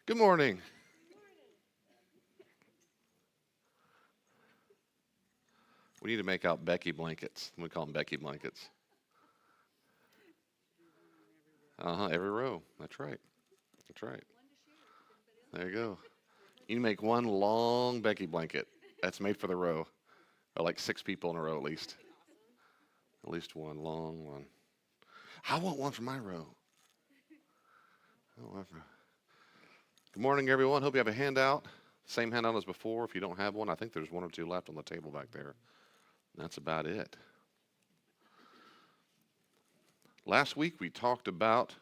Good morning. We need to make out Becky blankets. We call them Becky blankets. Every row. That's right. That's right. There you go. You can make one long Becky blanket. That's made for the row. Or like six people in a row at least. At least one long one. I want one for my row. I want one for- Good morning, everyone. Hope you have a handout. Same handout as before. If you don't have one, I think there's one or two left on the table back there. That's about it. Last week we talked about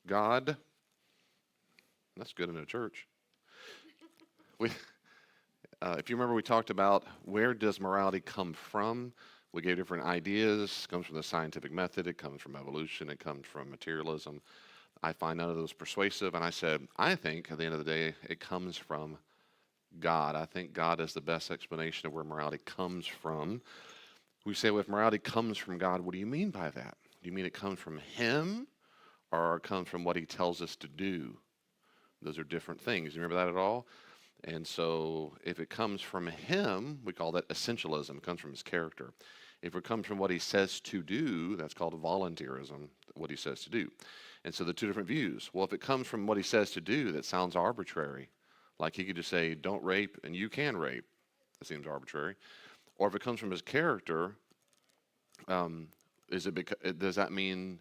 God. That's good in a church. We, if you remember, we talked about where does morality come from. We gave different ideas. It comes from the scientific method. It comes from evolution. It comes from materialism. I find none of those persuasive. And I said, I think at the end of the day, it comes from God. I think God is the best explanation of where morality comes from. We say, well, if morality comes from God, what do you mean by that? Do you mean it comes from Him or it comes from what He tells us to do? Those are different things. You remember that at all? And so if it comes from Him, we call that essentialism. It comes from His character. If it comes from what He says to do, that's called volunteerism, what He says to do. And so the two different views. Well, if it comes from what He says to do, that sounds arbitrary. Like He could just say, don't rape, and you can rape. That seems arbitrary. Or if it comes from His character, um, does that mean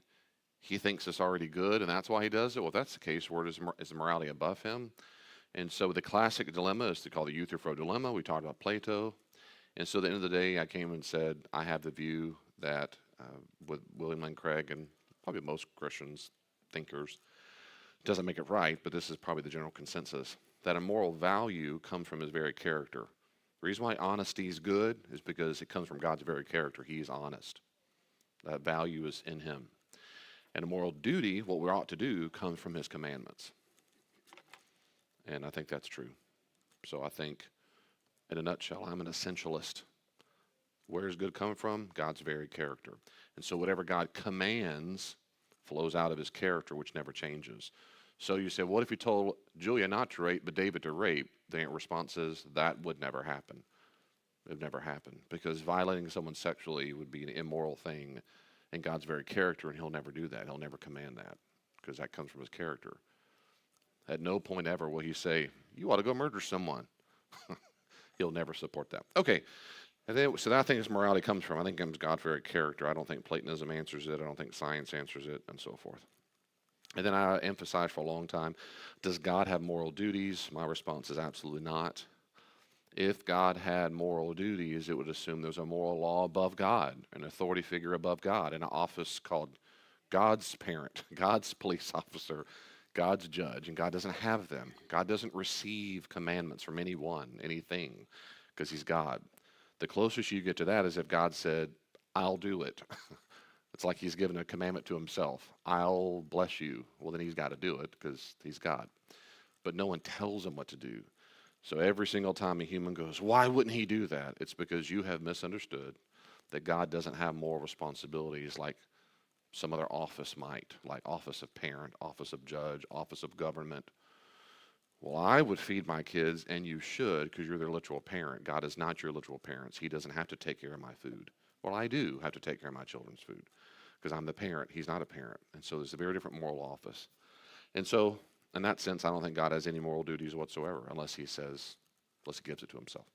He thinks it's already good and that's why He does it? Well, if that's the case, where is morality above Him? And so the classic dilemma is called the Euthyphro dilemma. We talked about Plato. And so at the end of the day, I came and said, I have the view that with William Lane Craig and probably most Christians, thinkers, doesn't make it right, but this is probably the general consensus, that a moral value comes from His very character. The reason why honesty is good is because it comes from God's very character. He is honest. That value is in Him. And a moral duty, what we ought to do, comes from His commandments. And I think that's true. So I think, in a nutshell, I'm an essentialist. Where is good coming from? God's very character. And so whatever God commands flows out of His character, which never changes. So you say, what if you told Julia not to rape, but David to rape? The response is, that would never happen. It would never happen. Because violating someone sexually would be an immoral thing in God's very character, and He'll never do that. He'll never command that, because that comes from His character. At no point ever will He say, you ought to go murder someone. He'll never support that. Okay, and then, so that I think is morality comes from. I think it comes God's very character. I don't think Platonism answers it. I don't think science answers it, and so forth. And then I emphasized for a long time, does God have moral duties? My response is absolutely not. If God had moral duties, it would assume there's a moral law above God, an authority figure above God, an office called God's parent, God's police officer, God's judge, and God doesn't have them. God doesn't receive commandments from anyone, anything, because He's God. The closest you get to that is if God said, I'll do it. It's like He's given a commandment to Himself. I'll bless you. Well, then He's got to do it because He's God. But no one tells Him what to do. So every single time a human goes, why wouldn't He do that? It's because you have misunderstood that God doesn't have moral responsibilities like some other office might, like office of parent, office of judge, office of government. Well, I would feed my kids, and you should, because you're their literal parent. God is not your literal parents. He doesn't have to take care of my food. Well, I do have to take care of my children's food, because I'm the parent. He's not a parent. And so there's a very different moral office. And so, in that sense, I don't think God has any moral duties whatsoever, unless He gives it to Himself.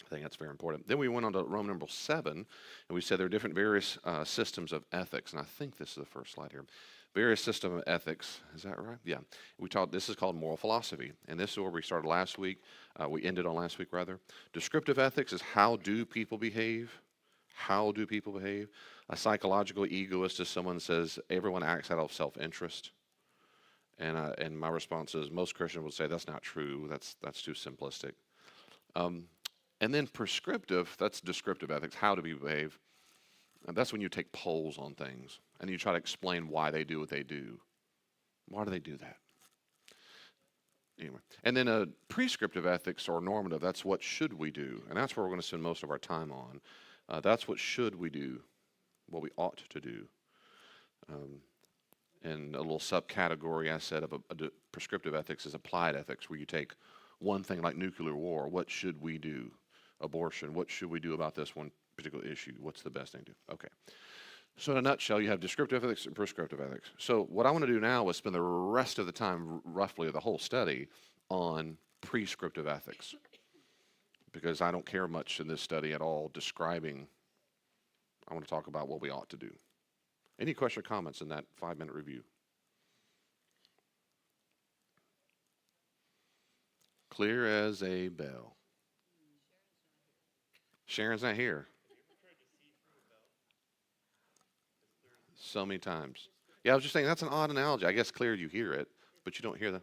I think that's very important. Then we went on to Roman numeral 7, and we said there are different various systems of ethics, and I think this is the first slide here. Various system of ethics, is that right? Yeah. This is called moral philosophy, and this is where we started last week. We ended on last week, rather. Descriptive ethics is how do people behave? How do people behave? A psychological egoist is someone who says everyone acts out of self-interest. And my response is most Christians would say that's not true. That's too simplistic. And then prescriptive, that's descriptive ethics, how do people behave. And that's when you take polls on things and you try to explain why they do what they do. Why do they do that? Anyway. And then prescriptive ethics or normative, that's what should we do. And that's where we're going to spend most of our time on. That's what should we do, what we ought to do. And a little subcategory I said of prescriptive ethics is applied ethics, where you take one thing like nuclear war. What should we do? Abortion. What should we do about this one particular issue? What's the best thing to do? Okay. So in a nutshell, you have descriptive ethics and prescriptive ethics. So what I want to do now is spend the rest of the time, roughly the whole study, on prescriptive ethics, because I don't care much in this study at all describing. I want to talk about what we ought to do. Any question or comments in that 5-minute review? Clear as a bell. Sharon's not here. So many times. Yeah, I was just saying that's an odd analogy. I guess clear, you hear it, but you don't hear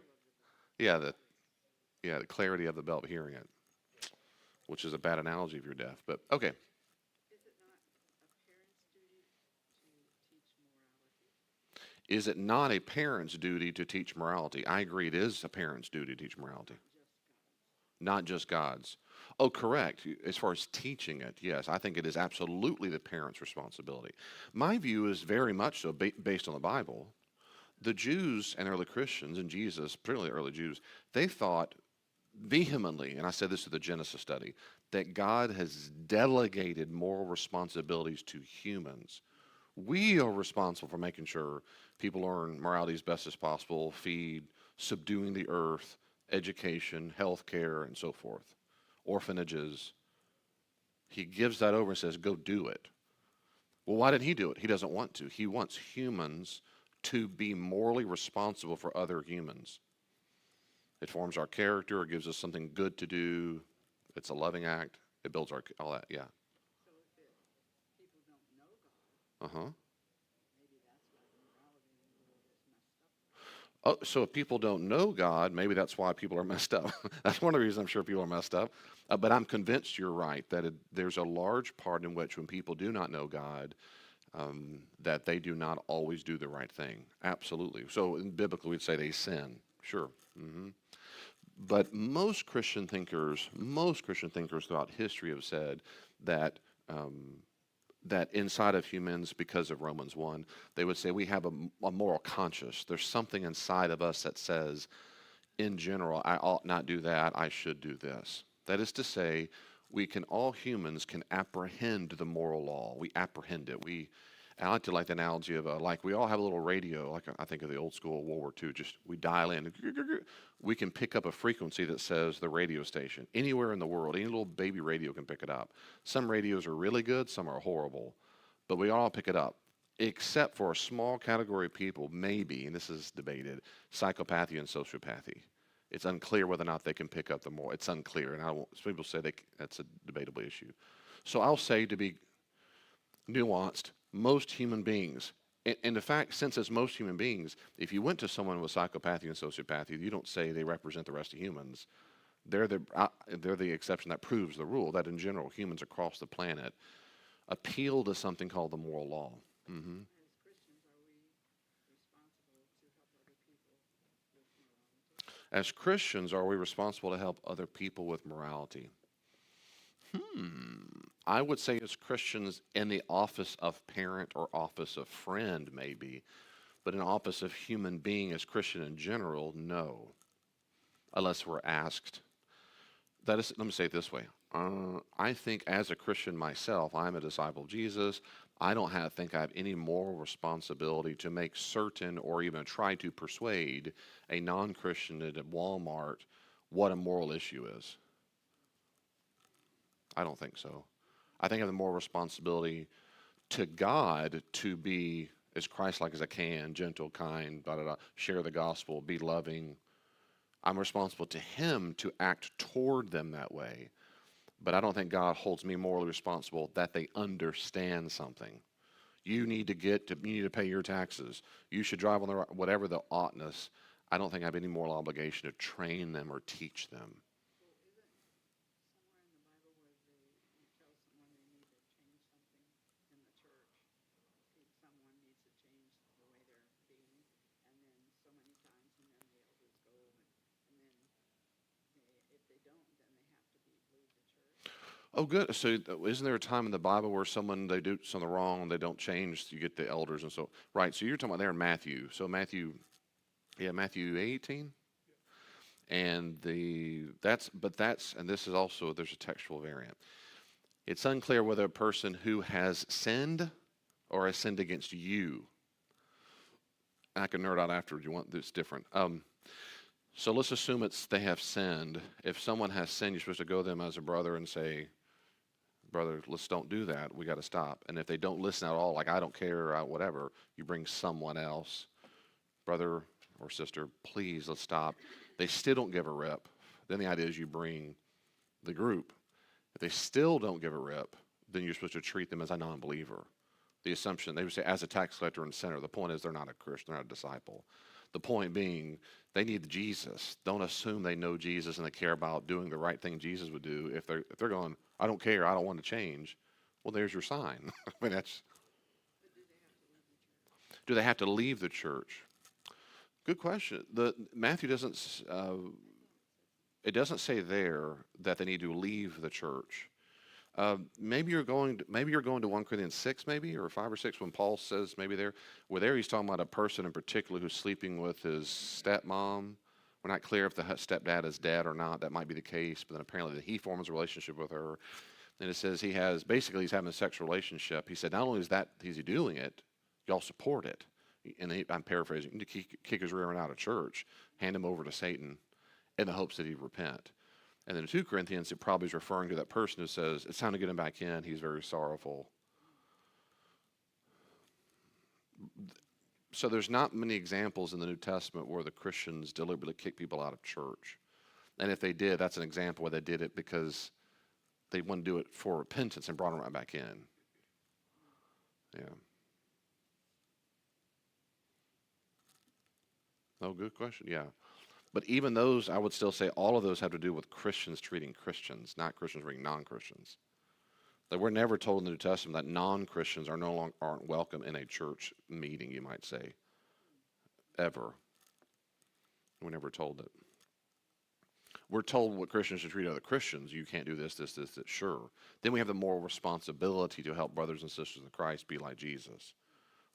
yeah, the clarity of the bell hearing it, which is a bad analogy if you're deaf. But okay. Is it not a parent's duty to teach morality? I agree, it is a parent's duty to teach morality. Not just God's. Oh, correct. As far as teaching it, yes, I think it is absolutely the parent's responsibility. My view is very much so based on the Bible. The Jews and early Christians and Jesus, particularly the early Jews, they thought vehemently, and I said this to the Genesis study, that God has delegated moral responsibilities to humans. We are responsible for making sure people learn morality as best as possible, feed, subduing the earth, education, health care, and so forth, orphanages. He gives that over and says, go do it. Well, why did he do it? He doesn't want to. He wants humans to be morally responsible for other humans. It forms our character. It gives us something good to do. It's a loving act. It builds all that, yeah. Uh-huh. Oh, so if people don't know God, maybe that's why people are messed up. That's one of the reasons I'm sure people are messed up. But I'm convinced you're right, that there's a large part in which when people do not know God, that they do not always do the right thing. Absolutely. So in biblical, we'd say they sin. Sure. But most Christian thinkers throughout history have said that that inside of humans, because of Romans 1, they would say we have a moral conscience. There's something inside of us that says, in general, I ought not do that, I should do this. That is to say, all humans can apprehend the moral law. We apprehend it. I like to like the analogy of like we all have a little radio, like I think of the old school World War II, just we dial in, we can pick up a frequency that says the radio station. Anywhere in the world, any little baby radio can pick it up. Some radios are really good, some are horrible, but we all pick it up, except for a small category of people, maybe, and this is debated, psychopathy and sociopathy. It's unclear whether or not they can pick up the moral. It's unclear, and some people say that's a debatable issue. So I'll say, to be nuanced, most human beings, and the fact, since it's most human beings, if you went to someone with psychopathy and sociopathy, you don't say they represent the rest of humans. They're the exception that proves the rule, that in general, humans across the planet appeal to something called the moral law. Mm-hmm. As Christians, are we responsible to help other people with morality? I would say as Christians in the office of parent or office of friend, maybe, but in the office of human being as Christian in general, no, unless we're asked. Let me say it this way. I think as a Christian myself, I'm a disciple of Jesus. I don't think I have any moral responsibility to make certain or even try to persuade a non-Christian at Walmart what a moral issue is. I don't think so. I think I have the moral responsibility to God to be as Christ-like as I can, gentle, kind, blah, blah, blah, share the gospel, be loving. I'm responsible to Him to act toward them that way. But I don't think God holds me morally responsible that they understand something. You need to pay your taxes. You should drive on the right, whatever the oughtness. I don't think I have any moral obligation to train them or teach them. Oh, good. So, isn't there a time in the Bible where someone they do something wrong and they don't change? You get the elders and so right. So you're talking about there in Matthew. So Matthew, yeah, Matthew 18, and that's and this is also there's a textual variant. It's unclear whether a person who has sinned or has sinned against you. I can nerd out afterwards. You want this different. So let's assume it's they have sinned. If someone has sinned, you're supposed to go to them as a brother and say, brother, let's don't do that. We got to stop. And if they don't listen at all, like I don't care, whatever, you bring someone else, brother or sister, please let's stop. They still don't give a rip. Then the idea is you bring the group. If they still don't give a rip, then you're supposed to treat them as a non-believer. The assumption they would say as a tax collector and sinner. The point is they're not a Christian, they're not a disciple. The point being they need Jesus. Don't assume they know Jesus and they care about doing the right thing Jesus would do. If they're going, I don't care, I don't want to change. Well, there's your sign. I mean, that's. Do they have to leave the church? Good question. The Matthew doesn't. It doesn't say there that they need to leave the church. Maybe you're going to 1 Corinthians 6, maybe or 5 or 6, when Paul says maybe there. Where there he's talking about a person in particular who's sleeping with his stepmom. We're not clear if the stepdad is dead or not. That might be the case, but then apparently that he forms a relationship with her. And it says he's having a sexual relationship. He said not only is he doing it, y'all support it. And I'm paraphrasing. To kick his rear end out of church, hand him over to Satan, in the hopes that he'd repent. And then in 2 Corinthians, it probably is referring to that person who says, it's time to get him back in. He's very sorrowful. So there's not many examples in the New Testament where the Christians deliberately kick people out of church. And if they did, that's an example where they did it because they wanted to do it for repentance and brought them right back in. Yeah. Oh, good question. Yeah. But even those, I would still say all of those have to do with Christians treating Christians, not Christians treating non-Christians. That we're never told in the New Testament that non-Christians are no longer aren't welcome in a church meeting, you might say, ever. We're never told it. We're told what Christians should treat other Christians. You can't do this, this, this, this. Sure. Then we have the moral responsibility to help brothers and sisters in Christ be like Jesus.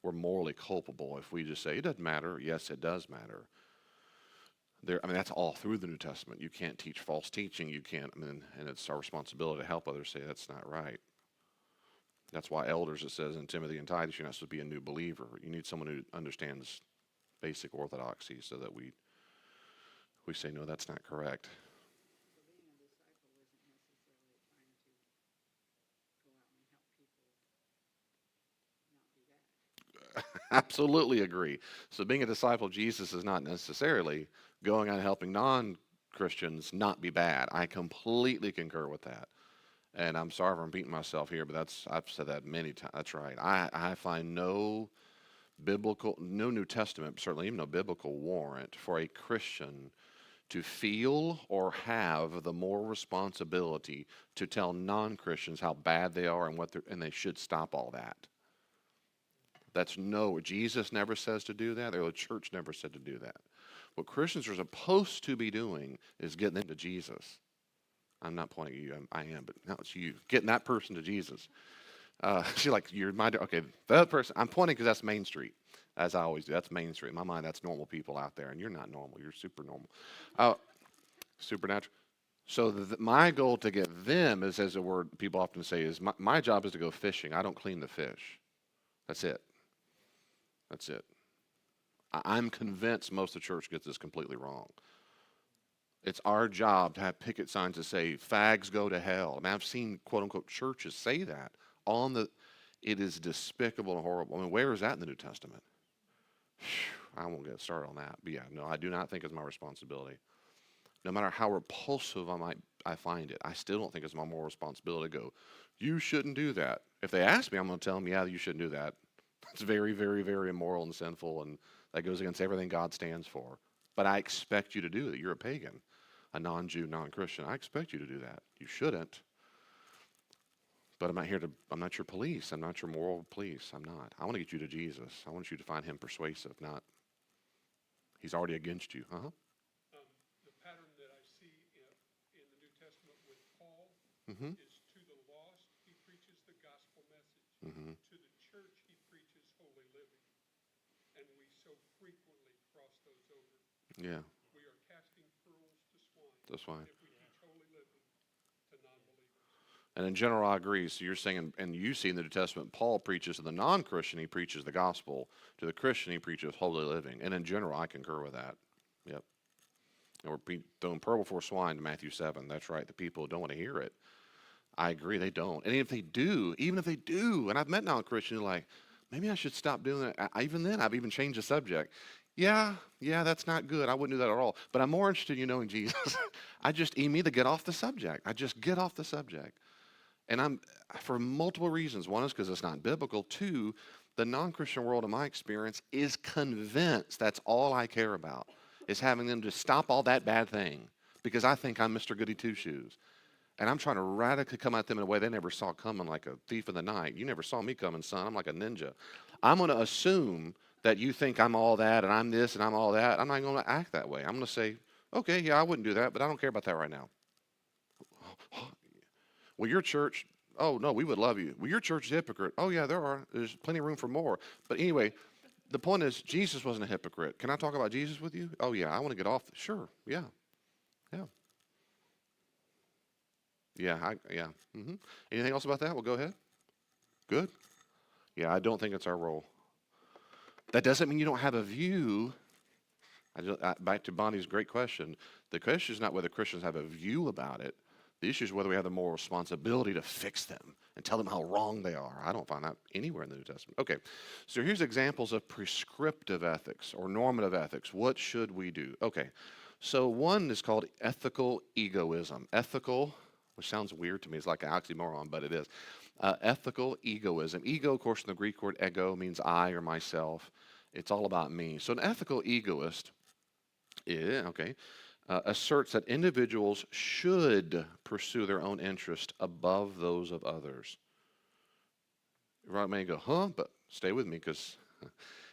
We're morally culpable if we just say it doesn't matter. Yes, it does matter. That's all through the New Testament. You can't teach false teaching. You can't. And it's our responsibility to help others say that's not right. That's why elders, it says in Timothy and Titus, you're not supposed to be a new believer. You need someone who understands basic orthodoxy so that we say no, that's not correct. Absolutely agree. So being a disciple of Jesus is not necessarily going out and helping non-Christians not be bad. I completely concur with that. And I'm sorry if I'm beating myself here, but I've said that many times. That's right. I find no New Testament, certainly even no biblical warrant for a Christian to feel or have the moral responsibility to tell non-Christians how bad they are and they should stop all that. That's no, Jesus never says to do that, or the church never said to do that. What Christians are supposed to be doing is getting them to Jesus. I'm not pointing at you, I am, but now it's you. Getting that person to Jesus. She's like, you're my, okay, the other person, I'm pointing because that's Main Street, as I always do. That's Main Street. In my mind, that's normal people out there, and you're not normal. You're super normal. Supernatural. So my goal to get them is, as a word people often say, is my job is to go fishing. I don't clean the fish. That's it. That's it. I'm convinced most of the church gets this completely wrong. It's our job to have picket signs that say fags go to hell. I've seen quote unquote churches say that it is despicable and horrible. Where is that in the New Testament? I won't get started on that. But yeah, no, I do not think it's my responsibility. No matter how repulsive I find it, I still don't think it's my moral responsibility to go, you shouldn't do that. If they ask me, I'm going to tell them, yeah, you shouldn't do that. It's very, very, very immoral and sinful, and that goes against everything God stands for. But I expect you to do it. You're a pagan, a non-Jew, non-Christian. I expect you to do that. You shouldn't. But I'm not your police. I'm not your moral police. I'm not. I want to get you to Jesus. I want you to find him persuasive, not he's already against you. The pattern that I see in the New Testament with Paul Mm-hmm. is to the Yeah, We are casting pearls to swine that's fine. if we teach holy living to non-believers. And in general, I agree. So you're saying, and you see in the New Testament, Paul preaches to the non-Christian, he preaches the gospel. To the Christian, he preaches holy living. And in general, I concur with that. Yep. And we're throwing pearl before swine to Matthew 7. That's right. The people don't want to hear it. I agree, they don't. And if they do, even if they do, and I've met non-Christians like, maybe I should stop doing that. Even then, I've even changed the subject. Yeah, that's not good. I wouldn't do that at all. But I'm more interested in you knowing Jesus. I just immediately get off the subject. I just get off the subject. And I'm, for multiple reasons. One is because it's not biblical. Two, the non-Christian world, in my experience, is convinced that's all I care about, is having them to stop all that bad thing because I think I'm Mr. Goody Two-Shoes. And I'm trying to radically come at them in a way they never saw coming, like a thief in the night. You never saw me coming, son. I'm like a ninja. I'm going to assume that you think I'm all that and I'm this and I'm all that. I'm not going to act that way. I'm going to say, okay, yeah, I wouldn't do that, but I don't care about that right now. Well, your church, oh, no, we would love you. Well, your church is a hypocrite. Oh, yeah, there are. There's plenty of room for more. But anyway, the point is, Jesus wasn't a hypocrite. Can I talk about Jesus with you? Oh, yeah, I want to get off. Sure, yeah, yeah. Yeah. Anything else about that? Well, go ahead. Good. Yeah, I don't think it's our role. That doesn't mean you don't have a view. Back to Bonnie's great question. The question is not whether Christians have a view about it. The issue is whether we have the moral responsibility to fix them and tell them how wrong they are. I don't find that anywhere in the New Testament. Okay, so here's examples of prescriptive ethics or normative ethics. What should we do? Okay, so one is called ethical egoism. Ethical, which sounds weird to me, it's like an oxymoron, but it is. Ethical egoism. Ego, of course, in the Greek word ego means I or myself. It's all about me. So an ethical egoist, asserts that individuals should pursue their own interest above those of others. You may go, huh? But stay with me because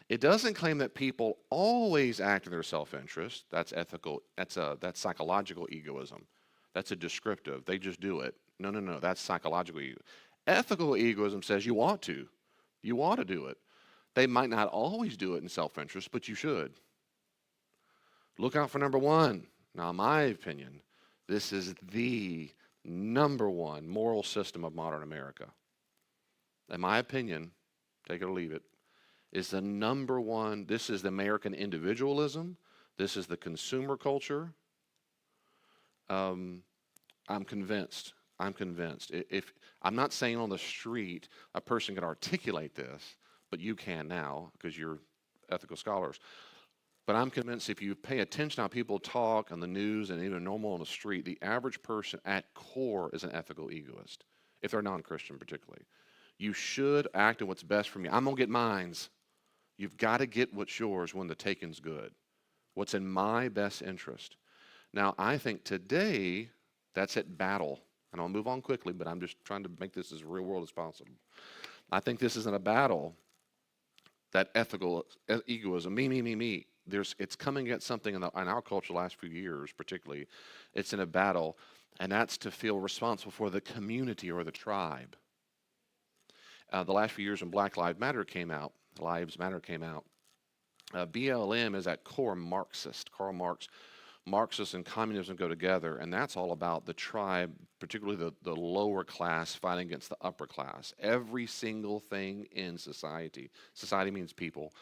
it doesn't claim that people always act in their self-interest. That's ethical. That's psychological egoism. That's a descriptive. They just do it. No. That's psychological ego. Ethical egoism says you ought to. You ought to do it. They might not always do it in self-interest, but you should. Look out for number one. Now, in my opinion, this is the number one moral system of modern America. In my opinion, take it or leave it, is the number one. This is the American individualism. This is the consumer culture. I'm convinced. If I'm not saying on the street a person can articulate this, but you can now because you're ethical scholars. But I'm convinced if you pay attention to how people talk on the news and even normal on the street, the average person at core is an ethical egoist, if they're non-Christian particularly. You should act in what's best for me. I'm going to get mines. You've got to get what's yours when the taking's good. What's in my best interest. Now, I think today that's at battle. And I'll move on quickly, but I'm just trying to make this as real world as possible. I think this is in a battle, that ethical egoism, me. It's coming at something in our culture the last few years, particularly. It's in a battle, and that's to feel responsible for the community or the tribe. The last few years when Black Lives Matter came out, BLM is at core Marxist. Karl Marx, Marxist and communism go together, and that's all about the tribe, particularly the lower class fighting against the upper class. Every single thing in society means people,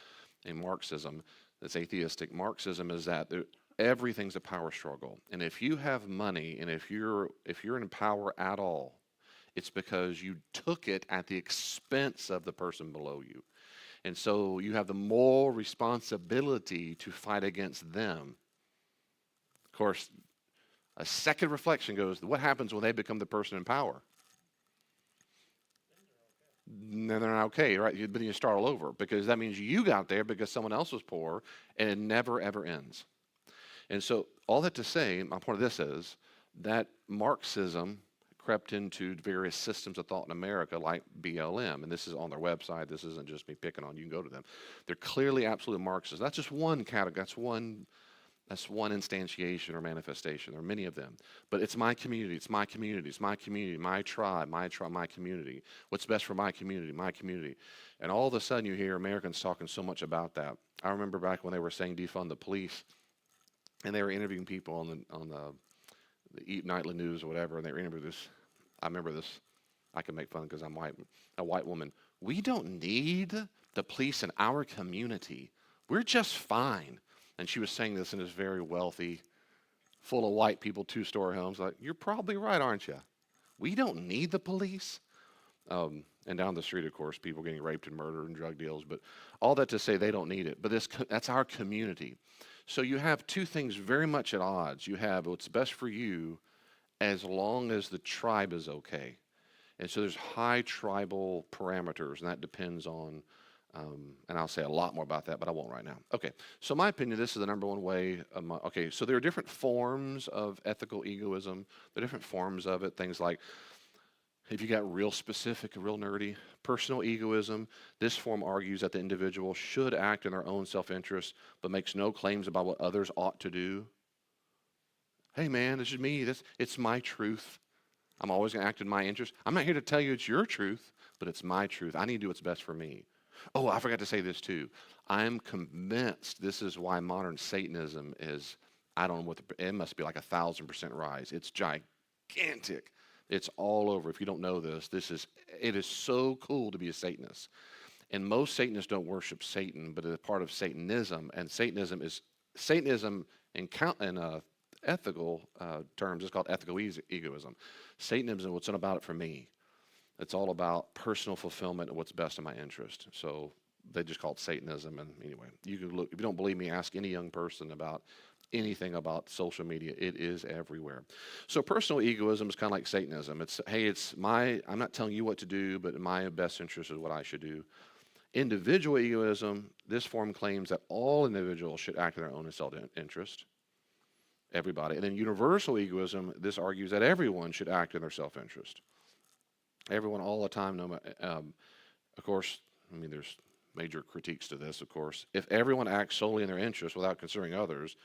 in Marxism, that's atheistic. Marxism is that everything's a power struggle. And if you have money and if you're in power at all, it's because you took it at the expense of the person below you. And so you have the moral responsibility to fight against them. Of course, a second reflection goes, what happens when they become the person in power? Then they're not okay, right? But then you start all over because that means you got there because someone else was poor, and it never, ever ends. And so all that to say, my point of this is that Marxism crept into various systems of thought in America like BLM, and this is on their website. This isn't just me picking on you. can go to them. They're clearly absolute Marxists. That's just one category. That's one instantiation or manifestation. There are many of them. But it's my community, my tribe, my community. What's best for my community. And all of a sudden you hear Americans talking so much about that. I remember back when they were saying defund the police, and they were interviewing people on the nightly news or whatever, and they were interviewing this. I remember this. I can make fun because I'm white. A white woman. We don't need the police in our community. We're just fine. And she was saying this in this very wealthy, full of white people, two-story homes. Like, you're probably right, aren't you? We don't need the police. And down the street, of course, people getting raped and murdered and drug deals. But all that to say they don't need it. But that's our community. So you have two things very much at odds. You have what's best for you as long as the tribe is okay. And so there's high tribal parameters, and that depends on, and I'll say a lot more about that, but I won't right now. Okay, so my opinion, this is the number one way. Okay, so there are different forms of ethical egoism. There are different forms of it, things like, if you got real specific, real nerdy, personal egoism, this form argues that the individual should act in their own self-interest, but makes no claims about what others ought to do. Hey man, this is me, it's my truth. I'm always going to act in my interest. I'm not here to tell you it's your truth, but it's my truth. I need to do what's best for me. Oh, I forgot to say this too. I'm convinced this is why modern Satanism is, I don't know what, it must be like 1,000% rise. It's gigantic. It's all over. If you don't know this, it is so cool to be a Satanist. And most Satanists don't worship Satan, but it's part of Satanism. And Satanism in ethical terms is called ethical egoism. Satanism, what's about it for me? It's all about personal fulfillment and what's best in my interest. So they just call it Satanism. And anyway, you can look, if you don't believe me, ask any young person about anything about social media. It is everywhere. So personal egoism is kind of like Satanism. It's, hey, I'm not telling you what to do, but in my best interest is what I should do. Individual egoism, this form claims that all individuals should act in their own self-interest. Everybody. And then universal egoism, this argues that everyone should act in their self-interest. Everyone all the time. Of course, I mean, there's major critiques to this, of course. If everyone acts solely in their interest without considering others,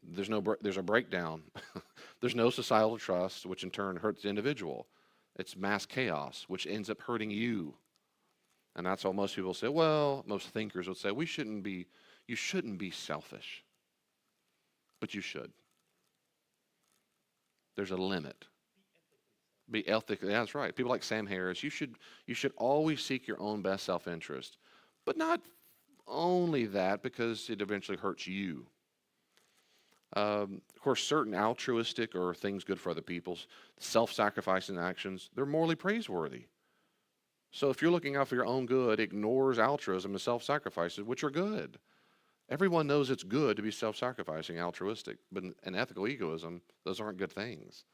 there's a breakdown. There's no societal trust, which in turn hurts the individual. It's mass chaos, which ends up hurting you. And that's all most people say. Well, most thinkers would say you shouldn't be selfish. But you should. There's a limit. Be ethical. That's right. People like Sam Harris, you should always seek your own best self-interest. But not only that, because it eventually hurts you. Of course, certain altruistic or things good for other people's self-sacrificing actions, they're morally praiseworthy. So if you're looking out for your own good, ignores altruism and self-sacrifices, which are good. Everyone knows it's good to be self-sacrificing, altruistic, but in ethical egoism, those aren't good things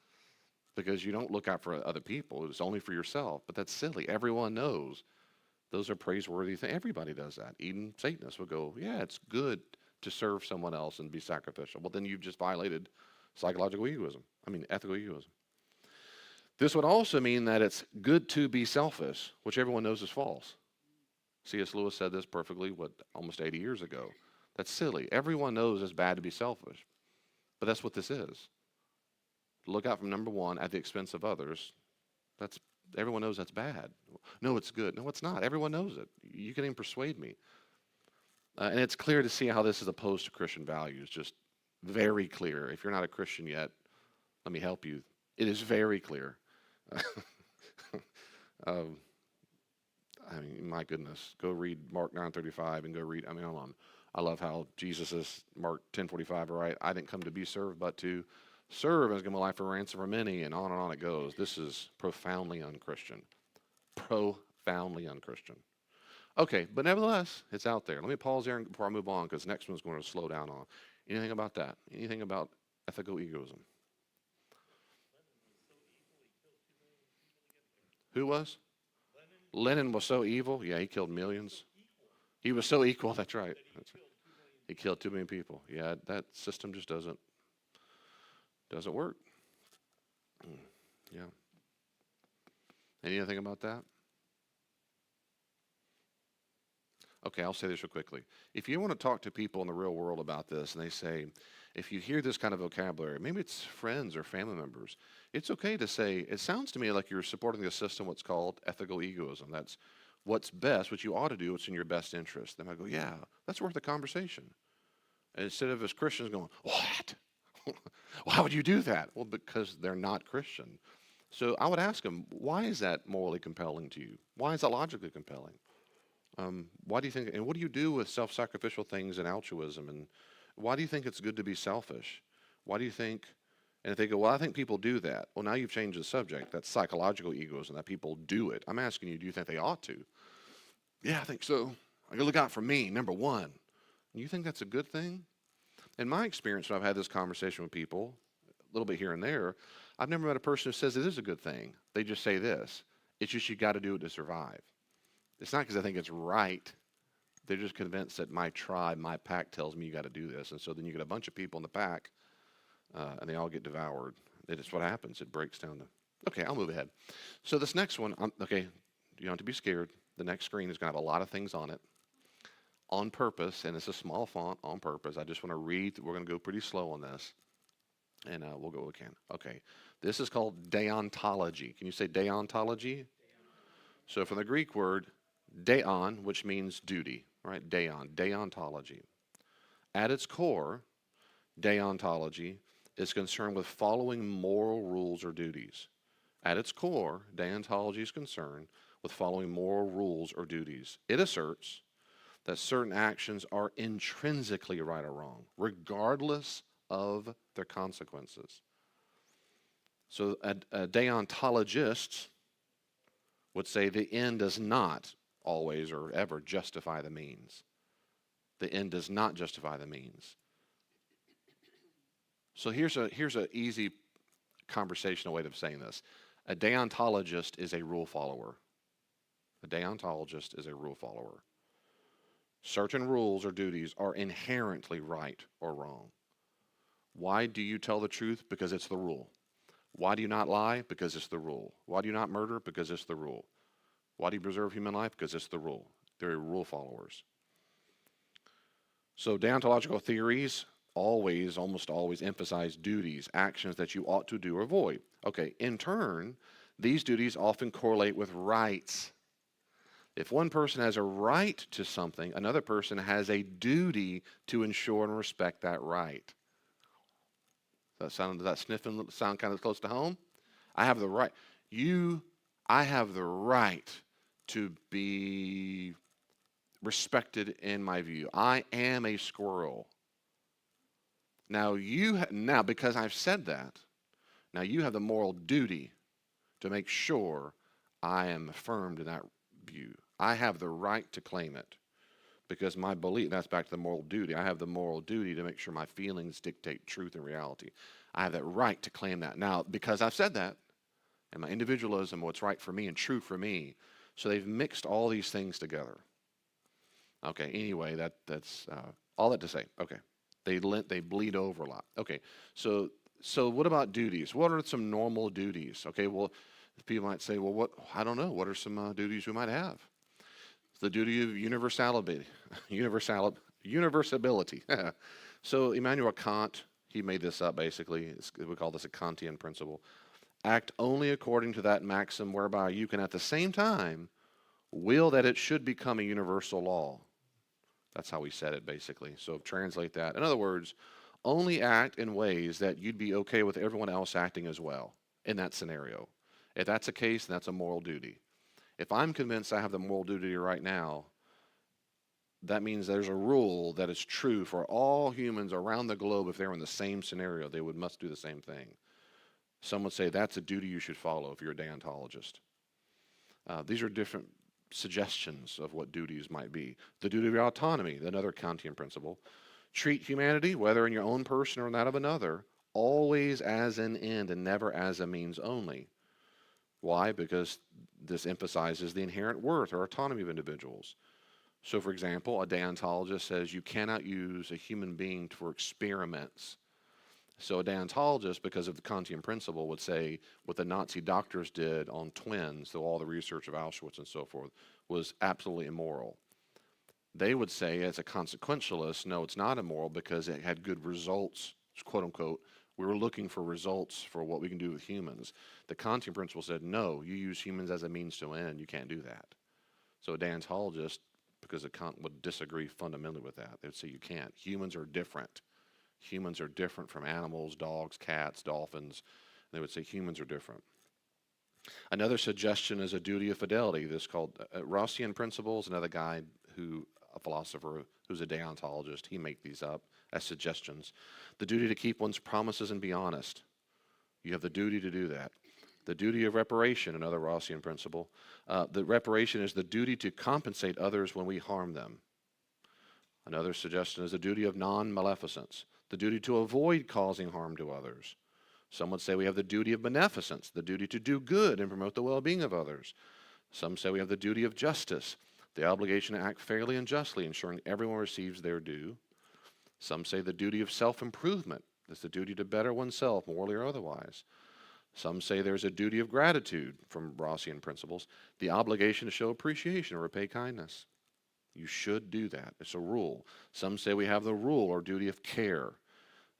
because you don't look out for other people. It's only for yourself, but that's silly. Everyone knows those are praiseworthy things. Everybody does that. Even Satanists will go, yeah, it's good to serve someone else and be sacrificial. Well, then you've just violated ethical egoism. This would also mean that it's good to be selfish, which everyone knows is false. C.S. Lewis said this perfectly, almost 80 years ago. That's silly. Everyone knows it's bad to be selfish. But that's what this is. Look out from number one at the expense of others. Everyone knows that's bad. No, it's good. No, it's not. Everyone knows it. You can even persuade me. And it's clear to see how this is opposed to Christian values. Just very clear. If you're not a Christian yet, let me help you. It is very clear. I mean, my goodness, go read Mark 9:35 and go read, I love how Jesus is, Mark 10:45, right? I didn't come to be served, but to serve and give my life for ransom for many, and on it goes. This is profoundly unchristian. Profoundly unchristian. Okay, but nevertheless, it's out there. Let me pause there before I move on, because the next one's going to slow down on. Anything about that? Anything about ethical egoism? Who was? Lenin was so evil. Yeah, he killed millions. He was so equal. That's right. He killed too many people. Yeah, that system just doesn't work. Yeah. Anything about that? Okay, I'll say this real quickly. If you want to talk to people in the real world about this, and they say, if you hear this kind of vocabulary, maybe it's friends or family members, it's okay to say, it sounds to me like you're supporting a system, what's called ethical egoism. That's what's best, what you ought to do, what's in your best interest. Then I go, yeah, that's worth a conversation. And instead of as Christians going, what? Why would you do that? Well, because they're not Christian. So I would ask them, why is that morally compelling to you? Why is that logically compelling? Why do you think, and what do you do with self-sacrificial things and altruism? And why do you think it's good to be selfish? Why do you think, and if they go, well, I think people do that. Well, now you've changed the subject. That's psychological egoism, that people do it. I'm asking you, do you think they ought to? Yeah, I think so. I gotta look out for me, number one. You think that's a good thing? In my experience, when I've had this conversation with people, a little bit here and there, I've never met a person who says it is a good thing. They just say this. It's just you got to do it to survive. It's not because I think it's right. They're just convinced that my tribe, my pack tells me you got to do this. And so then you get a bunch of people in the pack, and they all get devoured. It's what happens. It breaks down to, okay, I'll move ahead. So this next one, okay, you don't have to be scared. The next screen is going to have a lot of things on it on purpose, and it's a small font on purpose. I just want to read. We're going to go pretty slow on this, and we'll go what we can. Okay, this is called deontology. Can you say deontology? So from the Greek word deon, which means duty, right? Deontology. At its core, deontology is concerned with following moral rules or duties. At its core, deontology is concerned with following moral rules or duties. It asserts that certain actions are intrinsically right or wrong, regardless of their consequences. So a deontologist would say the end does not always or ever justify the means. The end does not justify the means. So here's an easy conversational way of saying this. A deontologist is a rule follower. A deontologist is a rule follower. Certain rules or duties are inherently right or wrong. Why do you tell the truth? Because it's the rule. Why do you not lie? Because it's the rule. Why do you not murder? Because it's the rule. Why do you preserve human life? Because it's the rule. They're rule followers. So deontological theories almost always emphasize duties, actions that you ought to do or avoid. Okay, in turn, these duties often correlate with rights. If one person has a right to something, another person has a duty to ensure and respect that right. Does that sniffing sound kind of close to home? I have the right. I have the right to be respected in my view. I am a squirrel. Now because I've said that, now you have the moral duty to make sure I am affirmed in that view. I have the right to claim it because my belief, that's back to the moral duty. I have the moral duty to make sure my feelings dictate truth and reality. I have that right to claim that. Now, because I've said that, and my individualism, what's right for me and true for me, so they've mixed all these things together. Okay, anyway, that's all that to say. Okay, they bleed over a lot. Okay, so what about duties? What are some normal duties? Okay, well, people might say, well, I don't know. What are some duties we might have? The duty of universality. So Immanuel Kant, he made this up basically. We call this a Kantian principle. Act only according to that maxim whereby you can at the same time will that it should become a universal law. That's how he said it basically. So translate that. In other words, only act in ways that you'd be okay with everyone else acting as well in that scenario. If that's the case, then that's a moral duty. If I'm convinced I have the moral duty right now, that means there's a rule that is true for all humans around the globe. If they're in the same scenario, they must do the same thing. Some would say that's a duty you should follow if you're a deontologist. These are different suggestions of what duties might be. The duty of autonomy, another Kantian principle. Treat humanity, whether in your own person or in that of another, always as an end and never as a means only. Why? Because this emphasizes the inherent worth or autonomy of individuals. So, for example, a deontologist says you cannot use a human being for experiments. So a deontologist, because of the Kantian principle, would say what the Nazi doctors did on twins, through all the research of Auschwitz and so forth, was absolutely immoral. They would say, as a consequentialist, no, it's not immoral because it had good results, quote unquote. We were looking for results for what we can do with humans. The Kantian principle said, no, you use humans as a means to an end. You can't do that. So a deontologist because Kant would disagree fundamentally with that. They would say you can't. Humans are different. Humans are different from animals, dogs, cats, dolphins. They would say humans are different. Another suggestion is a duty of fidelity. This is called Rossian principles. Another guy a philosopher who's a deontologist, he make these up as suggestions. The duty to keep one's promises and be honest. You have the duty to do that. The duty of reparation, another Rossian principle. The reparation is the duty to compensate others when we harm them. Another suggestion is the duty of non-maleficence, the duty to avoid causing harm to others. Some would say we have the duty of beneficence, the duty to do good and promote the well-being of others. Some say we have the duty of justice, the obligation to act fairly and justly, ensuring everyone receives their due. Some say the duty of self-improvement is the duty to better oneself, morally or otherwise. Some say there's a duty of gratitude from Rossian principles, the obligation to show appreciation or repay kindness. You should do that. It's a rule. Some say we have the rule or duty of care.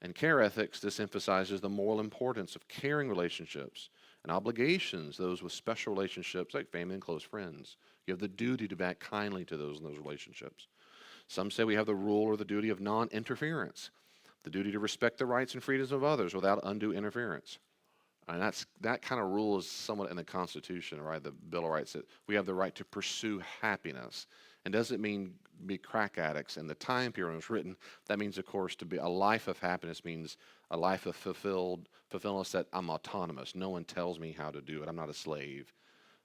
In care ethics, this emphasizes the moral importance of caring relationships and obligations, those with special relationships like family and close friends. You have the duty to act kindly to those in those relationships. Some say we have the rule or the duty of non-interference, the duty to respect the rights and freedoms of others without undue interference. And that kind of rule is somewhat in the Constitution, right? The Bill of Rights that we have the right to pursue happiness. And doesn't mean be crack addicts. In the time period it was written, that means, of course, to be a life of happiness means a life of fulfillment that I'm autonomous. No one tells me how to do it. I'm not a slave.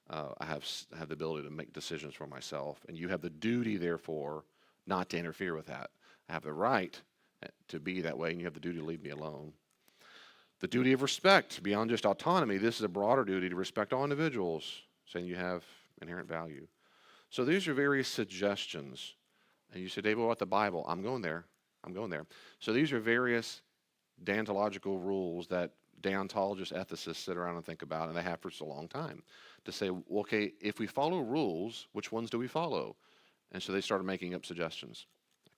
I have the ability to make decisions for myself. And you have the duty, therefore, not to interfere with that. I have the right to be that way, and you have the duty to leave me alone. The duty of respect, beyond just autonomy, this is a broader duty to respect all individuals, saying you have inherent value. So these are various suggestions. And you say, David, what about the Bible? I'm going there. So these are various deontological rules that deontologists, ethicists sit around and think about, and they have for a long time, to say, well, okay, if we follow rules, which ones do we follow? And so they started making up suggestions.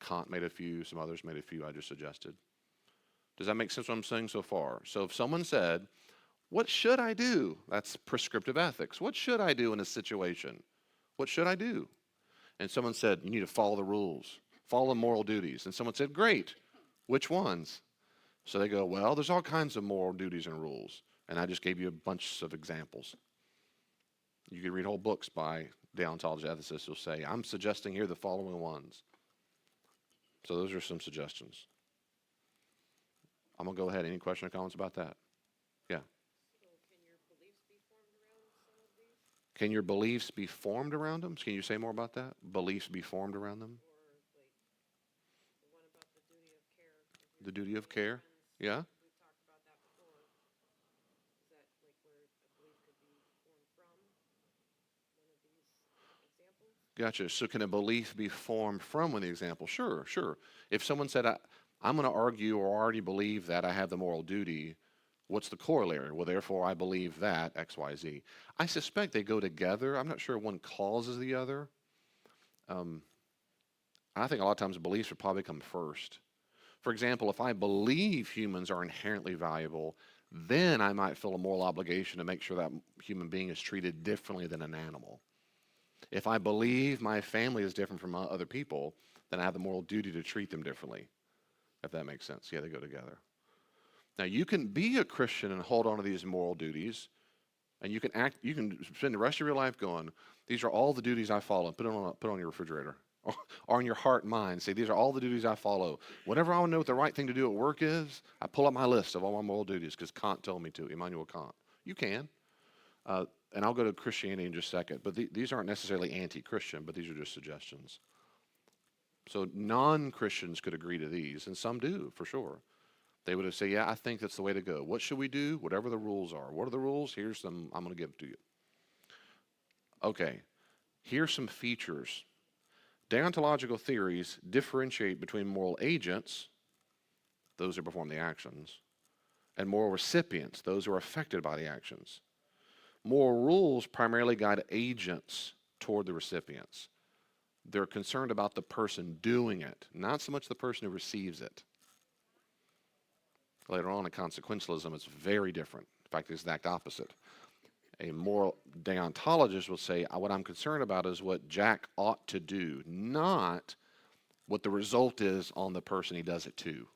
Kant made a few, some others made a few I just suggested. Does that make sense what I'm saying so far? So if someone said, what should I do? That's prescriptive ethics. What should I do in a situation? What should I do? And someone said, you need to follow the rules, follow moral duties. And someone said, great, which ones? So they go, well, there's all kinds of moral duties and rules. And I just gave you a bunch of examples. You could read whole books by deontology ethicists who'll say, I'm suggesting here the following ones. So those are some suggestions. I'm going to go ahead. Any questions or comments about that? Yeah. Can your beliefs be formed around them? Can you say more about that? Beliefs be formed around them? Or like the one about the duty of care. The duty of care? Yeah. We talked about that before. Is that like where a belief could be formed from one of these examples? Gotcha. So can a belief be formed from one of the examples? Sure. If someone said, I'm going to argue or already believe that I have the moral duty, what's the corollary? Well, therefore, I believe that, X, Y, Z. I suspect they go together. I'm not sure one causes the other. I think a lot of times beliefs would probably come first. For example, if I believe humans are inherently valuable, then I might feel a moral obligation to make sure that human being is treated differently than an animal. If I believe my family is different from other people, then I have the moral duty to treat them differently, if that makes sense. Yeah, they go together. Now, you can be a Christian and hold on to these moral duties, and you can spend the rest of your life going, these are all the duties I follow. Put it on your refrigerator or in your heart and mind. Say, these are all the duties I follow. Whenever I want to know what the right thing to do at work is, I pull up my list of all my moral duties because Kant told me to, Immanuel Kant. You can. And I'll go to Christianity in just a second. But these aren't necessarily anti-Christian, but these are just suggestions. So non-Christians could agree to these, and some do, for sure. They would have said, yeah, I think that's the way to go. What should we do? Whatever the rules are. What are the rules? Here's some I'm going to give to you. Okay, here's some features. Deontological theories differentiate between moral agents, those who perform the actions, and moral recipients, those who are affected by the actions. Moral rules primarily guide agents toward the recipients. They're concerned about the person doing it, not so much the person who receives it. Later on in consequentialism, it's very different. In fact, the exact opposite. A moral deontologist will say, what I'm concerned about is what Jack ought to do, not what the result is on the person he does it to.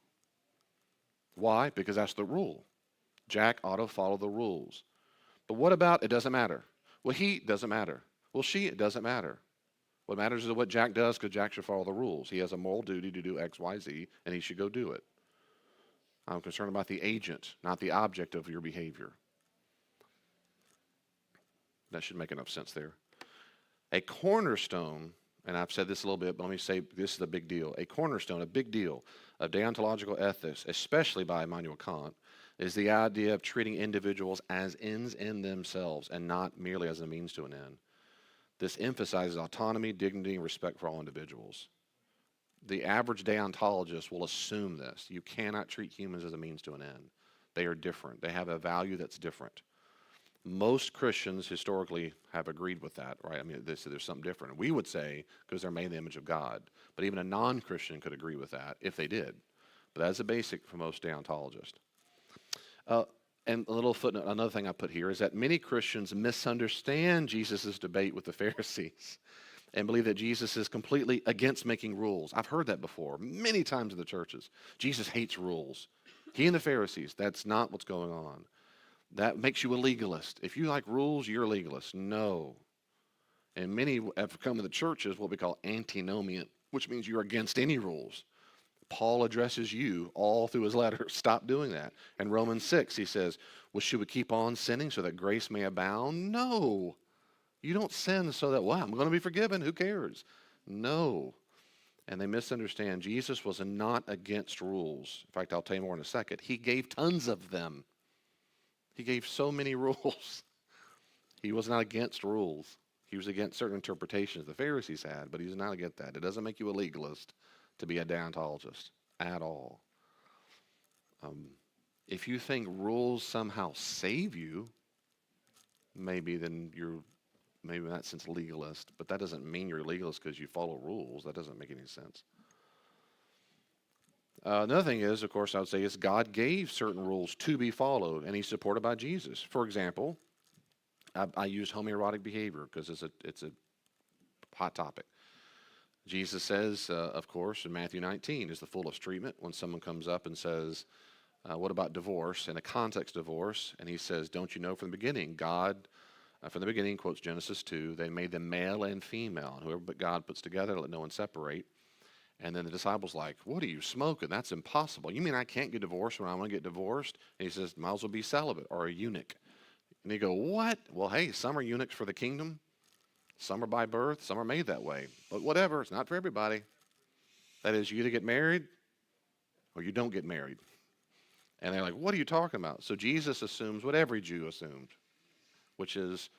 Why? Because that's the rule. Jack ought to follow the rules. But what about, it doesn't matter. Well, he doesn't matter. Well, she, it doesn't matter. What matters is what Jack does, because Jack should follow the rules. He has a moral duty to do X, Y, Z, and he should go do it. I'm concerned about the agent, not the object of your behavior. That should make enough sense there. A cornerstone, and I've said this a little bit, but let me say this is a big deal. A cornerstone, a big deal of deontological ethics, especially by Immanuel Kant, is the idea of treating individuals as ends in themselves and not merely as a means to an end. This emphasizes autonomy, dignity, and respect for all individuals. The average deontologist will assume this. You cannot treat humans as a means to an end. They are different. They have a value that's different. Most Christians historically have agreed with that, right? I mean, they say there's something different. We would say, because they're made in the image of God. But even a non-Christian could agree with that if they did. But that's a basic for most deontologists. And a little footnote, another thing I put here is that many Christians misunderstand Jesus' debate with the Pharisees and believe that Jesus is completely against making rules. I've heard that before many times in the churches. Jesus hates rules. He and the Pharisees, that's not what's going on. That makes you a legalist. If you like rules, you're a legalist. No. And many have come to the churches what we call antinomian, which means you're against any rules. Paul addresses you all through his letter. Stop doing that. In Romans 6, he says, well, should we keep on sinning so that grace may abound? No. You don't sin so that, well, I'm going to be forgiven. Who cares? No. And they misunderstand. Jesus was not against rules. In fact, I'll tell you more in a second. He gave tons of them. He gave so many rules. He was not against rules. He was against certain interpretations the Pharisees had, but he's not against that. It doesn't make you a legalist to be a deontologist at all. If you think rules somehow save you, maybe then you're maybe in that sense legalist, but that doesn't mean you're a legalist because you follow rules. That doesn't make any sense. Another thing is, of course, I would say is God gave certain rules to be followed, and he's supported by Jesus. For example, I use homoerotic behavior because it's a hot topic. Jesus says, of course, in Matthew 19, is the fullest treatment when someone comes up and says, what about divorce? In a context of divorce, and he says, don't you know from the beginning, God, from the beginning, quotes Genesis 2, they made them male and female, and whoever but God puts together, let no one separate. And then the disciples like, what are you smoking? That's impossible. You mean I can't get divorced when I want to get divorced? And he says, might as well be celibate or a eunuch. And they go, what? Well, hey, some are eunuchs for the kingdom. Some are by birth. Some are made that way. But whatever, it's not for everybody. That is, you either get married or you don't get married. And they're like, what are you talking about? So Jesus assumes what every Jew assumed, which is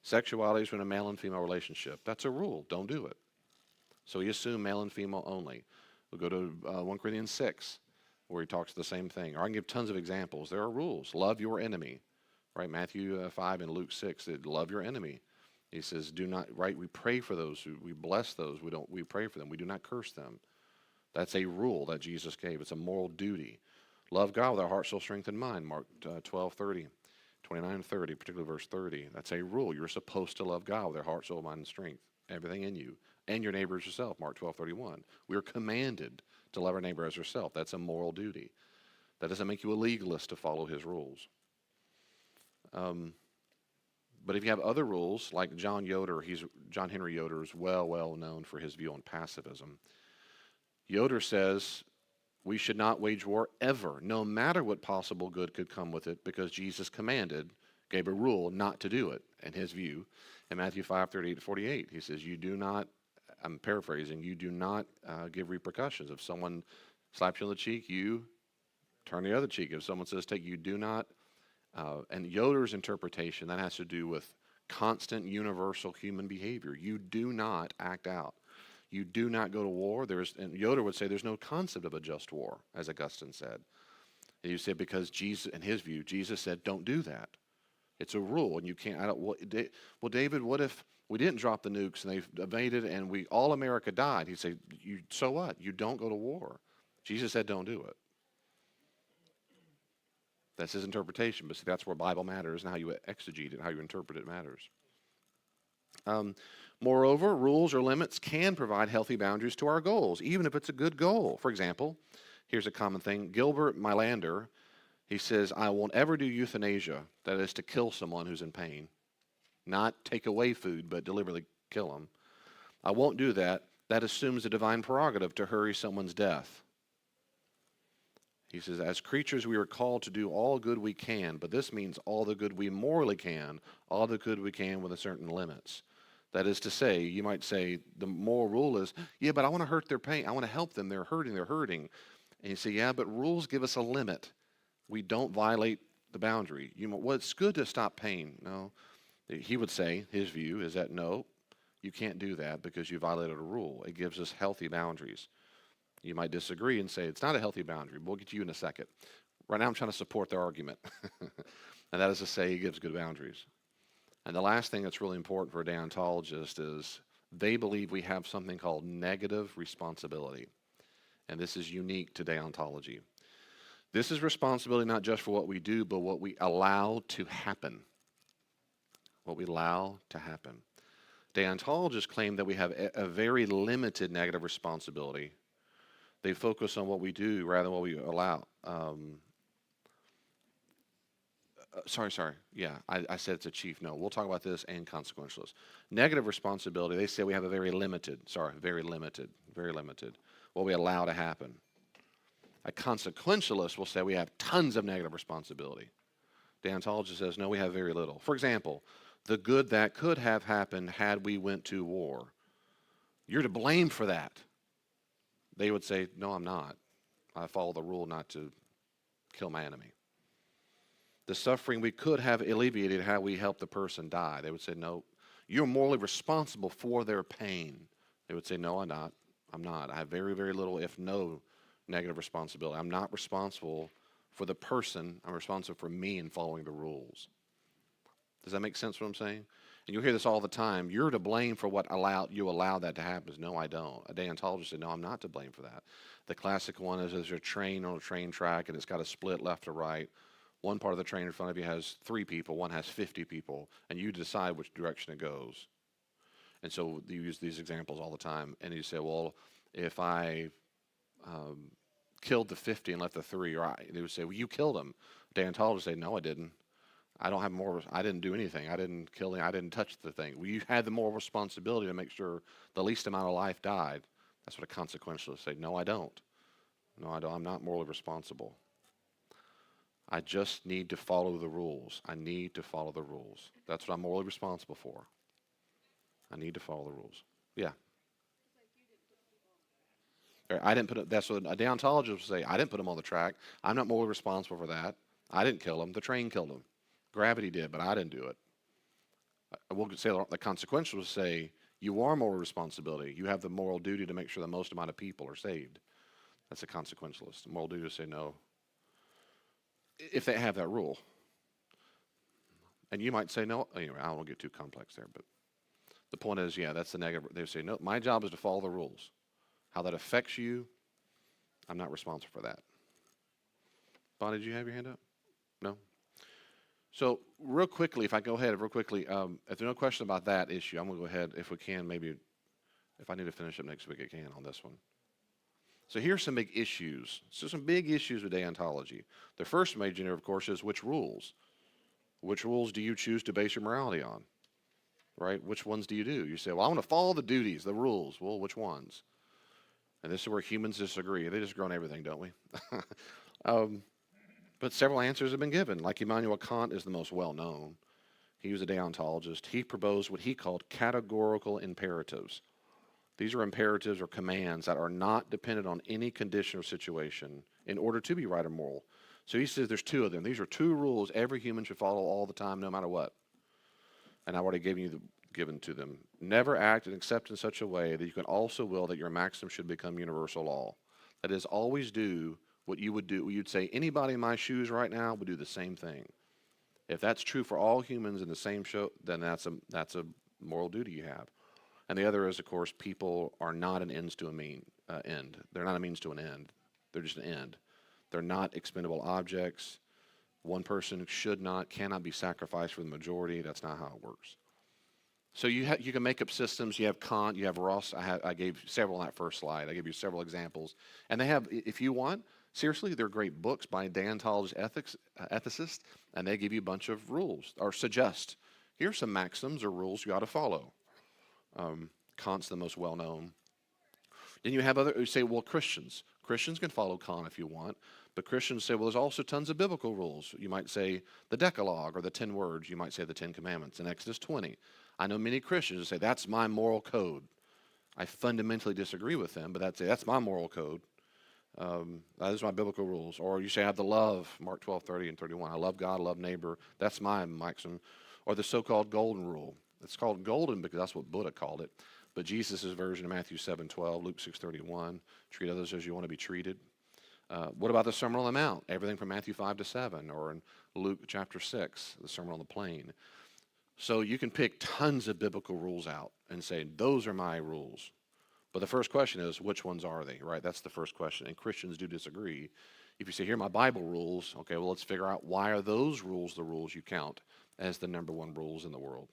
sexuality is in a male and female relationship. That's a rule. Don't do it. So he assumed male and female only. We'll go to 1 Corinthians 6, where he talks the same thing. Or I can give tons of examples. There are rules. Love your enemy. Right? Matthew 5 and Luke 6, that love your enemy. He says, do not, right? We pray for those, we bless those, we pray for them. We do not curse them. That's a rule that Jesus gave. It's a moral duty. Love God with our heart, soul, strength, and mind. Mark 12:30, 29:30, particularly verse 30. That's a rule. You're supposed to love God with their heart, soul, mind, and strength. Everything in you. And your neighbor as yourself, Mark 12:31. We are commanded to love our neighbor as yourself. That's a moral duty. That doesn't make you a legalist to follow his rules. But if you have other rules, like John Henry Yoder is well known for his view on pacifism. Yoder says we should not wage war ever, no matter what possible good could come with it, because Jesus gave a rule not to do it, in his view. In Matthew 5:38-48, he says, you do not, I'm paraphrasing, you do not give repercussions. If someone slaps you on the cheek, you turn the other cheek. If someone says take, you do not. And Yoder's interpretation, that has to do with constant universal human behavior. You do not act out. You do not go to war. And Yoder would say there's no concept of a just war, as Augustine said. And you said because Jesus, in his view, Jesus said don't do that. It's a rule, and you can't. Well, David, what if we didn't drop the nukes and they invaded and all America died? He'd say, so what? You don't go to war. Jesus said don't do it. That's his interpretation, but see, that's where Bible matters and how you exegete it, how you interpret it matters. Moreover, rules or limits can provide healthy boundaries to our goals, even if it's a good goal. For example, here's a common thing. Gilbert Mylander, he says, I won't ever do euthanasia, that is to kill someone who's in pain. Not take away food, but deliberately kill them. I won't do that. That assumes a divine prerogative to hurry someone's death. He says, as creatures, we are called to do all good we can, but this means all the good we morally can, all the good we can with a certain limits. That is to say, you might say, the moral rule is, yeah, but I want to hurt their pain. I want to help them. They're hurting. And you say, yeah, but rules give us a limit. We don't violate the boundary. Well, it's good to stop pain. No. He would say, his view is that no, you can't do that because you violated a rule. It gives us healthy boundaries. You might disagree and say, it's not a healthy boundary. We'll get to you in a second. Right now, I'm trying to support their argument. And that is to say, he gives good boundaries. And the last thing that's really important for a deontologist is they believe we have something called negative responsibility. And this is unique to deontology. This is responsibility not just for what we do, but what we allow to happen. What we allow to happen. Deontologists claim that we have a very limited negative responsibility. They focus on what we do rather than what we allow. Sorry. Yeah, I said it's a chief. No, we'll talk about this and consequentialist. Negative responsibility, they say we have a very limited, what we allow to happen. A consequentialist will say we have tons of negative responsibility. Deontologist says, no, we have very little. For example, the good that could have happened had we went to war. You're to blame for that. They would say, no, I'm not. I follow the rule not to kill my enemy. The suffering we could have alleviated had we helped the person die. They would say, no, you're morally responsible for their pain. They would say, no, I'm not. I have very, very little, if no, negative responsibility. I'm not responsible for the person. I'm responsible for me and following the rules. Does that make sense what I'm saying? And you'll hear this all the time. You're to blame for what you allow that to happen. No, I don't. A deontologist said, no, I'm not to blame for that. The classic one is there's a train on a train track and it's got a split left to right. One part of the train in front of you has 3 people, one has 50 people, and you decide which direction it goes. And so you use these examples all the time. And you say, well, if I killed the 50 and left the 3, they would say, well, you killed them. Deontologists would say, no, I didn't. I didn't do anything. I didn't kill him. I didn't touch the thing. Well, you had the moral responsibility to make sure the least amount of life died. That's what a consequentialist say. No, I don't. No, I don't. I'm not morally responsible. I just need to follow the rules. I need to follow the rules. That's what I'm morally responsible for. I need to follow the rules. Yeah. I didn't put it. That's what a deontologist would say. I didn't put him on the track. I'm not morally responsible for that. I didn't kill him. The train killed him. Gravity did, but I didn't do it. We'll say the consequential will say you are moral responsibility. You have the moral duty to make sure the most amount of people are saved. That's a consequentialist. The moral duty to say no, if they have that rule. And you might say no. Anyway, I won't get too complex there, but the point is, yeah, that's the negative. They say no. My job is to follow the rules. How that affects you, I'm not responsible for that. Bonnie, did you have your hand up? No? So real quickly, if I go ahead, if there's no question about that issue, I'm going to go ahead, if we can, maybe if I need to finish up next week, I can on this one. So here's some big issues. So some big issues with deontology. The first major, of course, is which rules? Which rules do you choose to base your morality on? Right? Which ones do you do? You say, well, I want to follow the duties, the rules. Well, which ones? And this is where humans disagree. They disagree on everything, don't we? But several answers have been given. Like Immanuel Kant is the most well-known. He was a deontologist. He proposed what he called categorical imperatives. These are imperatives or commands that are not dependent on any condition or situation in order to be right or moral. So he says there's 2 of them. These are 2 rules every human should follow all the time, no matter what. And I've already given to them. Never act and accept in such a way that you can also will that your maxim should become universal law. That is, always do what you would do. You'd say, anybody in my shoes right now would do the same thing. If that's true for all humans in the same show, then that's a moral duty you have. And the other is, of course, people are not an ends to a end. They're not a means to an end. They're just an end. They're not expendable objects. One person should not, cannot be sacrificed for the majority. That's not how it works. So you can make up systems. You have Kant, you have Ross. I gave several on that first slide. I gave you several examples. And they have, if you want, seriously, they're great books by deontologist ethicists, and they give you a bunch of rules or suggest, here's some maxims or rules you ought to follow. Kant's the most well-known. Then you have other who say, well, Christians can follow Kant if you want, but Christians say, well, there's also tons of biblical rules. You might say the Decalogue or the 10 words. You might say the 10 Commandments in Exodus 20. I know many Christians who say, that's my moral code. I fundamentally disagree with them, but that's my moral code. That is my biblical rules. Or you say I have the love, Mark 12, 30 and 31. I love God, I love neighbor. That's my maxim. Or the so-called golden rule. It's called golden because that's what Buddha called it. But Jesus' version of Matthew 7, 12, Luke 6, 31. Treat others as you want to be treated. What about the Sermon on the Mount? Everything from Matthew 5 to 7. Or in Luke chapter 6, the Sermon on the Plain. So you can pick tons of biblical rules out and say, those are my rules. But the first question is, which ones are they, right? That's the first question. And Christians do disagree. If you say, here are my Bible rules, okay, well, let's figure out why are those rules the rules you count as the number one rules in the world.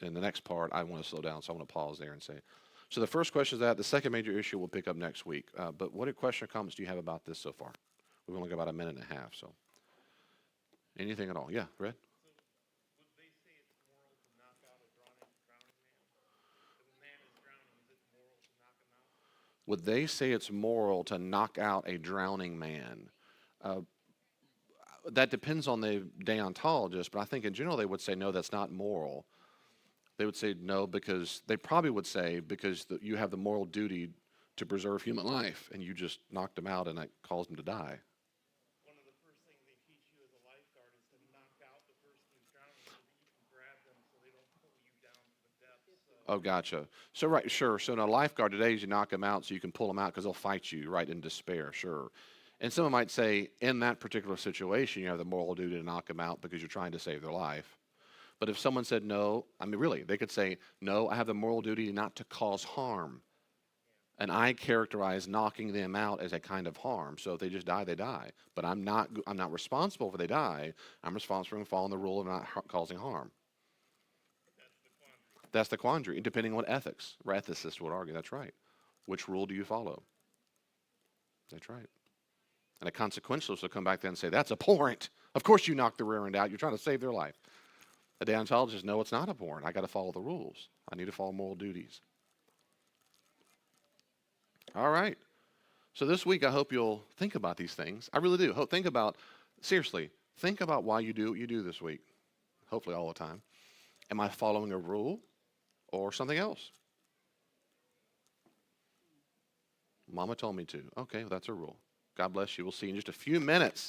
In the next part, I want to slow down, so I want to pause there and say. So the first question is that. The second major issue we'll pick up next week. But what question or comments do you have about this so far? We've only got about a minute and a half, so. Anything at all? Yeah, Red? Would they say it's moral to knock out a drowning man? If a man is drowning, is it moral to knock him out? Would they say it's moral to knock out a drowning man? That depends on the deontologist, but I think in general they would say, no, that's not moral. They would say no because they probably would say because you have the moral duty to preserve human life, and you just knocked him out and that caused him to die. One of the first things they teach you as a lifeguard is to knock out the person who's drowning so that you can grab them so they don't pull you down to the depths. Oh, gotcha. So, right, sure. So, in a lifeguard today, you knock them out so you can pull them out because they'll fight you, right, in despair, sure. And someone might say, in that particular situation, you have the moral duty to knock them out because you're trying to save their life. But if someone said no, I mean, really, they could say, no, I have the moral duty not to cause harm. And I characterize knocking them out as a kind of harm. So if they just die, they die. But I'm not responsible if they die. I'm responsible for following the rule of not causing harm. That's the quandary, depending on ethics. Ethicists would argue, that's right. Which rule do you follow? That's right. And a consequentialist will come back then and say, that's abhorrent. Of course you knock the rear end out. You're trying to save their life. A deontologist, no, it's not abhorrent. I got to follow the rules. I need to follow moral duties. All right. So this week, I hope you'll think about these things. I really do. Seriously, think about why you do what you do this week. Hopefully all the time. Am I following a rule or something else? Mama told me to. Okay, well, that's a rule. God bless you. We'll see you in just a few minutes.